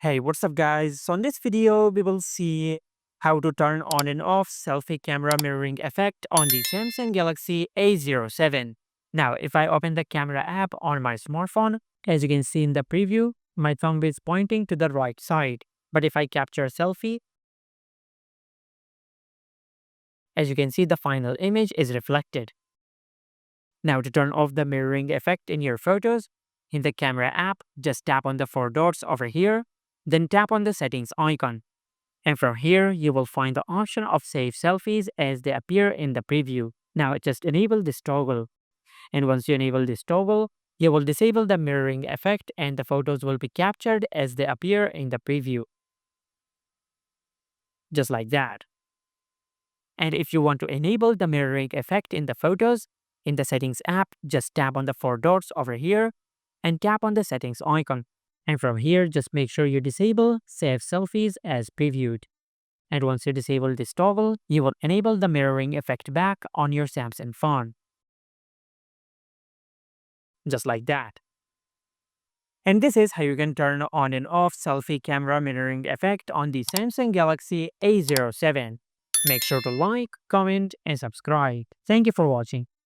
Hey, what's up guys? So in this video, we will see how to turn on and off selfie camera mirroring effect on the Samsung Galaxy A07. Now, if I open the camera app on my smartphone, as you can see in the preview, my thumb is pointing to the right side. But if I capture a selfie, as you can see, the final image is reflected. Now, to turn off the mirroring effect in your photos, in the camera app, just tap on the four dots over here, then tap on the settings icon. And from here, you will find the option of Save Selfies as they appear in the preview. Now just enable this toggle. And once you enable this toggle, you will disable the mirroring effect and the photos will be captured as they appear in the preview. Just like that. And if you want to enable the mirroring effect in the photos, in the Settings app, just tap on the four dots over here and tap on the Settings icon. And from here, just make sure you disable Save Selfies as previewed. And once you disable this toggle, you will enable the mirroring effect back on your Samsung phone. Just like that. And this is how you can turn on and off selfie camera mirroring effect on the Samsung Galaxy A07. Make sure to like, comment, and subscribe. Thank you for watching.